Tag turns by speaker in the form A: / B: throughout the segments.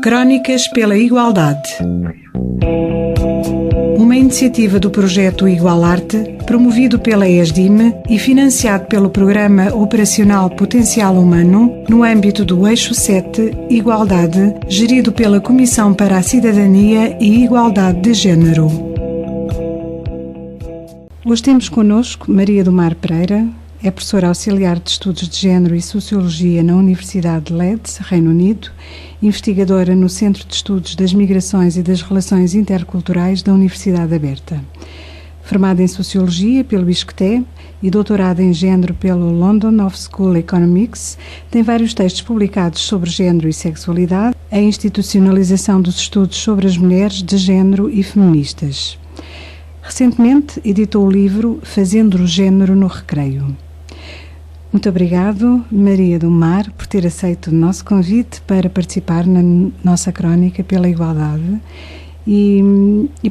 A: Crónicas pela Igualdade. Uma iniciativa do projeto Igualarte, promovido pela ESDIM e financiado pelo Programa Operacional Potencial Humano, no âmbito do Eixo 7, Igualdade, gerido pela Comissão para a Cidadania e Igualdade de Género. Hoje temos connosco Maria do Mar Pereira, é professora auxiliar de Estudos de Género e Sociologia na Universidade de Leeds, Reino Unido, investigadora no Centro de Estudos das Migrações e das Relações Interculturais da Universidade Aberta. Formada em Sociologia pelo ISCTE e doutorada em Género pelo London Off School Economics, tem vários textos publicados sobre género e sexualidade, a institucionalização dos estudos sobre as mulheres de género e feministas. Recentemente editou o livro Fazendo o Género no Recreio. Muito obrigado, Maria do Mar, por ter aceito o nosso convite para participar na nossa crónica pela igualdade e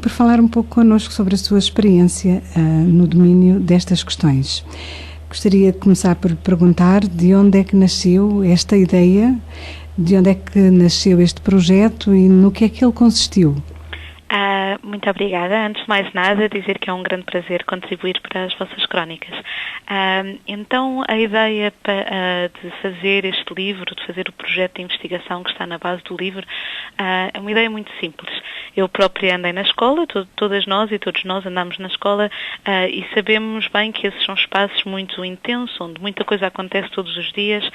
A: por falar um pouco connosco sobre a sua experiência no domínio destas questões. Gostaria de começar por perguntar de onde é que nasceu esta ideia, de onde é que nasceu este projeto e no que é que ele consistiu.
B: Muito obrigada. Antes de mais nada, dizer que é um grande prazer contribuir para as vossas crónicas. Então, a ideia de fazer este livro, de fazer o projeto de investigação que está na base do livro, é uma ideia muito simples. Eu própria andei na escola, todas nós e todos nós andamos na escola e sabemos bem que esses são espaços muito intensos, onde muita coisa acontece todos os dias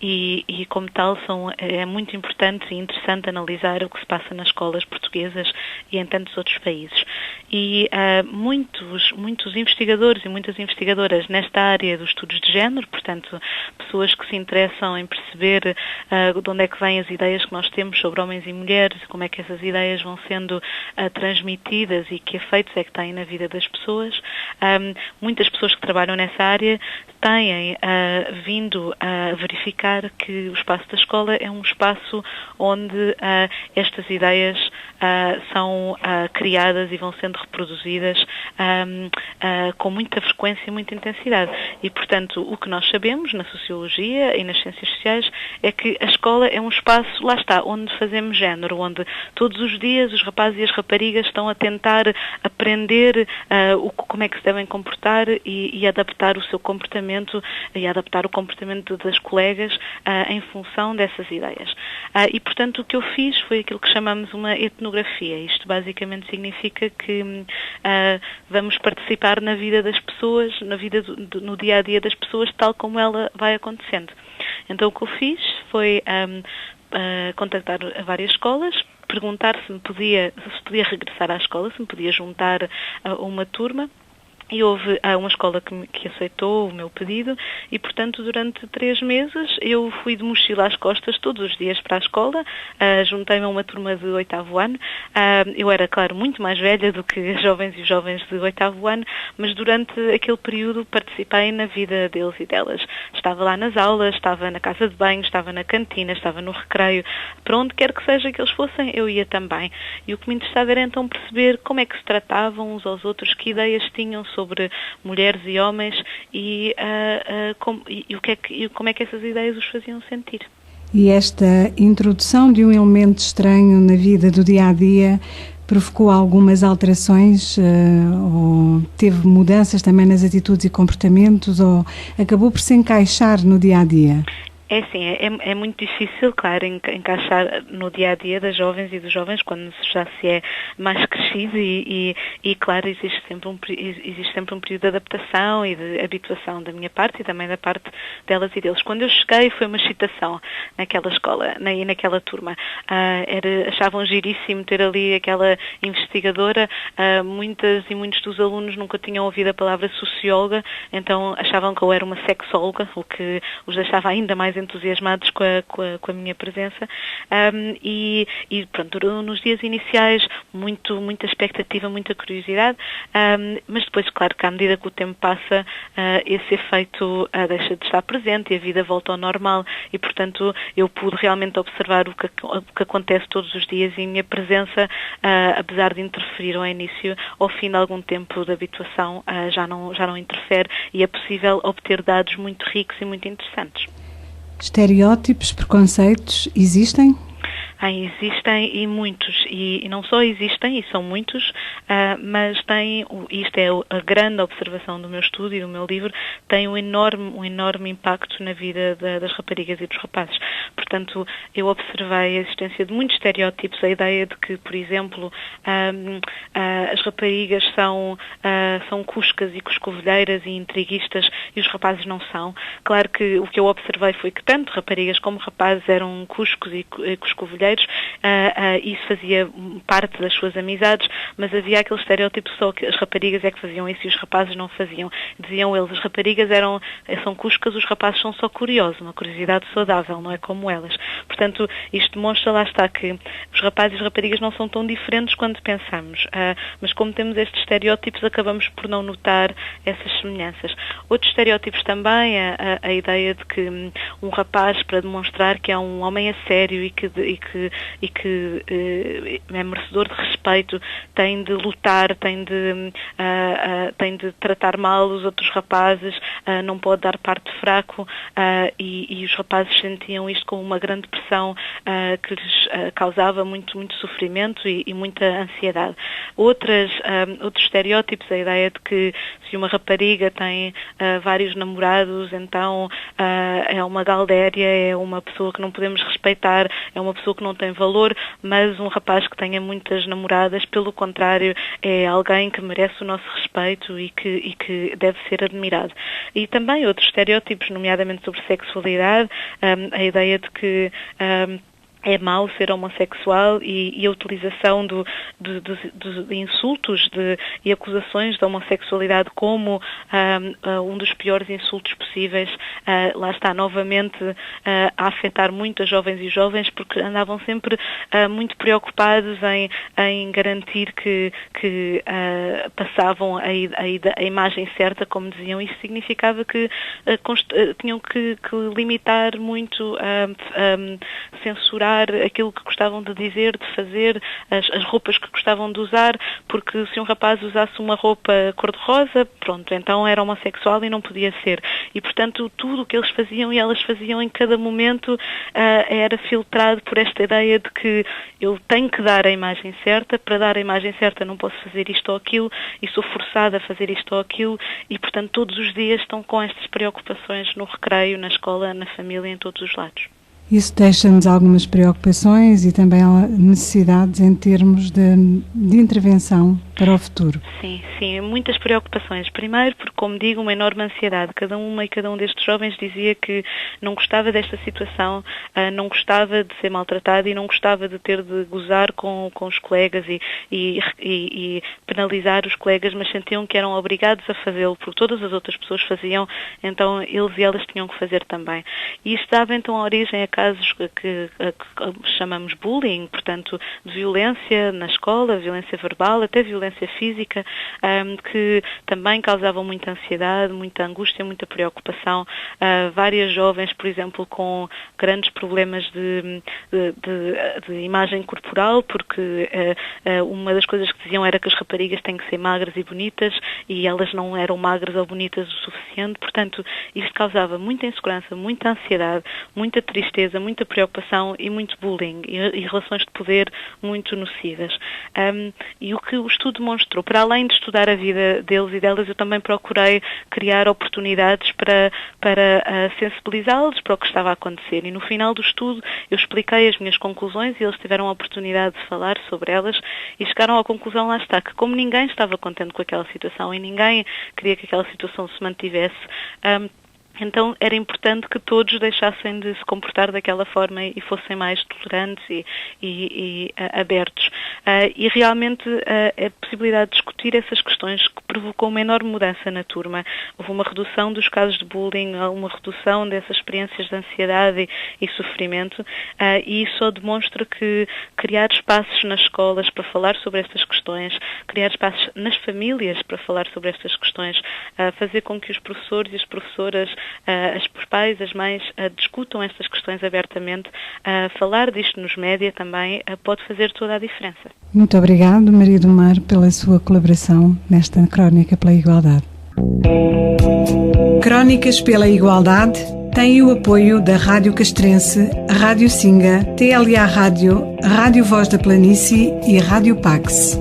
B: e como tal, é muito importante e interessante analisar o que se passa nas escolas portuguesas e em tantos outros países. E muitos investigadores e muitas investigadoras nesta área dos estudos de género, portanto, pessoas que se interessam em perceber de onde é que vêm as ideias que nós temos sobre homens e mulheres, como é que essas ideias vão sendo transmitidas e que efeitos é que têm na vida das pessoas. Muitas pessoas que trabalham nessa área têm vindo a verificar que o espaço da escola é um espaço onde estas ideias são criadas e vão sendo reproduzidas com muita frequência e muita intensidade. E, portanto, o que nós sabemos na sociologia e nas ciências sociais é que a escola é um espaço, lá está, onde fazemos género, onde todos os dias os rapazes e as raparigas estão a tentar aprender como é que se devem comportar e adaptar o seu comportamento e adaptar o comportamento das colegas em função dessas ideias. E, portanto, o que eu fiz foi aquilo que chamamos uma etnografia. Isto basicamente significa que vamos participar na vida das pessoas, no dia-a-dia das pessoas, tal como ela vai acontecendo. Então, o que eu fiz foi contactar várias escolas, perguntar se podia regressar à escola, se me podia juntar a uma turma. E houve uma escola que aceitou o meu pedido e, portanto, durante 3 meses eu fui de mochila às costas todos os dias para a escola, juntei-me a uma turma de 8º ano. Eu era, claro, muito mais velha do que as jovens e os jovens de 8º ano, mas durante aquele período participei na vida deles e delas. Estava lá nas aulas, estava na casa de banho, estava na cantina, estava no recreio, para onde quer que seja que eles fossem, eu ia também. E o que me interessava era então perceber como é que se tratavam uns aos outros, que ideias tinham sobre mulheres e homens e como é que essas ideias os faziam sentir.
A: E esta introdução de um elemento estranho na vida do dia-a-dia provocou algumas alterações ou teve mudanças também nas atitudes e comportamentos ou acabou por se encaixar no dia-a-dia?
B: É assim, é muito difícil, claro, encaixar no dia-a-dia das jovens e dos jovens quando já se é mais crescido e claro, existe sempre um período de adaptação e de habituação da minha parte e também da parte delas e deles. Quando eu cheguei foi uma excitação naquela escola e naquela turma. Achavam giríssimo ter ali aquela investigadora. Muitas e muitos dos alunos nunca tinham ouvido a palavra socióloga, então achavam que eu era uma sexóloga, o que os deixava ainda mais entusiasmados com a minha presença, e pronto, nos dias iniciais muita expectativa, muita curiosidade, mas depois, claro, que à medida que o tempo passa, esse efeito deixa de estar presente e a vida volta ao normal, e portanto eu pude realmente observar o que acontece todos os dias, e a minha presença, apesar de interferir ao início, ao fim de algum tempo de habituação, já não interfere, e é possível obter dados muito ricos e muito interessantes.
A: Estereótipos, preconceitos, existem?
B: Existem, e muitos, e não só existem, e são muitos, mas isto é a grande observação do meu estudo e do meu livro, tem um enorme impacto na vida das raparigas e dos rapazes. Portanto, eu observei a existência de muitos estereótipos, a ideia de que, por exemplo, as raparigas são cuscas e cuscovelheiras e intriguistas, e os rapazes não são. Claro que o que eu observei foi que tanto raparigas como rapazes eram cuscos e cuscovelheiros. Isso fazia parte das suas amizades, mas havia aquele estereótipo só que as raparigas é que faziam isso e os rapazes não faziam. Diziam eles, as raparigas são cuscas, os rapazes são só curiosos, uma curiosidade saudável, não é como elas. Portanto, isto demonstra, lá está, que os rapazes e as raparigas não são tão diferentes quando pensamos, mas como temos estes estereótipos, acabamos por não notar essas semelhanças. Outros estereótipos também, a ideia de que um rapaz, para demonstrar que é um homem a sério e que é merecedor de respeito, tem de lutar, tem de tratar mal os outros rapazes, não pode dar parte fraco, e os rapazes sentiam isto como uma grande pressão que lhes causava muito sofrimento e muita ansiedade. Outros estereótipos, a ideia de que se uma rapariga tem vários namorados, então é uma galdéria, é uma pessoa que não podemos respeitar, é uma pessoa que não tem valor, mas um rapaz que tenha muitas namoradas, pelo contrário, é alguém que merece o nosso respeito e que deve ser admirado. E também outros estereótipos, nomeadamente sobre sexualidade, a ideia de que é mau ser homossexual e a utilização de insultos e acusações da homossexualidade como um dos piores insultos possíveis, lá está novamente a afetar muito as jovens e os jovens, porque andavam sempre muito preocupados em garantir que passavam a imagem certa, como diziam. Isso significava que tinham que limitar muito, censurar aquilo que gostavam de dizer, de fazer, as roupas que gostavam de usar, porque se um rapaz usasse uma roupa cor-de-rosa, pronto, então era homossexual e não podia ser. E, portanto, tudo o que eles faziam e elas faziam em cada momento era filtrado por esta ideia de que eu tenho que dar a imagem certa, para dar a imagem certa não posso fazer isto ou aquilo, e sou forçada a fazer isto ou aquilo, e, portanto, todos os dias estão com estas preocupações no recreio, na escola, na família, em todos os lados.
A: Isso deixa-nos algumas preocupações e também necessidades em termos de intervenção para o futuro.
B: Sim, muitas preocupações. Primeiro, porque, como digo, uma enorme ansiedade. Cada um destes jovens dizia que não gostava desta situação, não gostava de ser maltratado e não gostava de ter de gozar com os colegas e penalizar os colegas, mas sentiam que eram obrigados a fazê-lo, porque todas as outras pessoas faziam, então eles e elas tinham que fazer também. E isto dava então a origem a casos que chamamos bullying, portanto, de violência na escola, violência verbal, até violência física, que também causavam muita ansiedade, muita angústia, muita preocupação. Várias jovens, por exemplo, com grandes problemas de imagem corporal, porque uma das coisas que diziam era que as raparigas têm que ser magras e bonitas, e elas não eram magras ou bonitas o suficiente. Portanto, isto causava muita insegurança, muita ansiedade, muita tristeza, muita preocupação e muito bullying e relações de poder muito nocivas. E o que o estudo demonstrou, para além de estudar a vida deles e delas, eu também procurei criar oportunidades para sensibilizá-los para o que estava a acontecer. E no final do estudo eu expliquei as minhas conclusões e eles tiveram a oportunidade de falar sobre elas e chegaram à conclusão, lá está, que como ninguém estava contente com aquela situação e ninguém queria que aquela situação se mantivesse, Então era importante que todos deixassem de se comportar daquela forma e fossem mais tolerantes e abertos. E realmente a possibilidade de discutir essas questões que provocou uma enorme mudança na turma. Houve uma redução dos casos de bullying, uma redução dessas experiências de ansiedade e sofrimento, e isso só demonstra que criar espaços nas escolas para falar sobre estas questões, criar espaços nas famílias para falar sobre estas questões, fazer com que os professores e as professoras, os pais, as mães, discutam estas questões abertamente, falar disto nos média também pode fazer toda a diferença.
A: Muito obrigado, Maria do Mar, pela sua colaboração nesta Crónica pela Igualdade. Crónicas pela Igualdade tem o apoio da Rádio Castrense, Rádio Singa, TLA Rádio, Rádio Voz da Planície e Rádio Pax.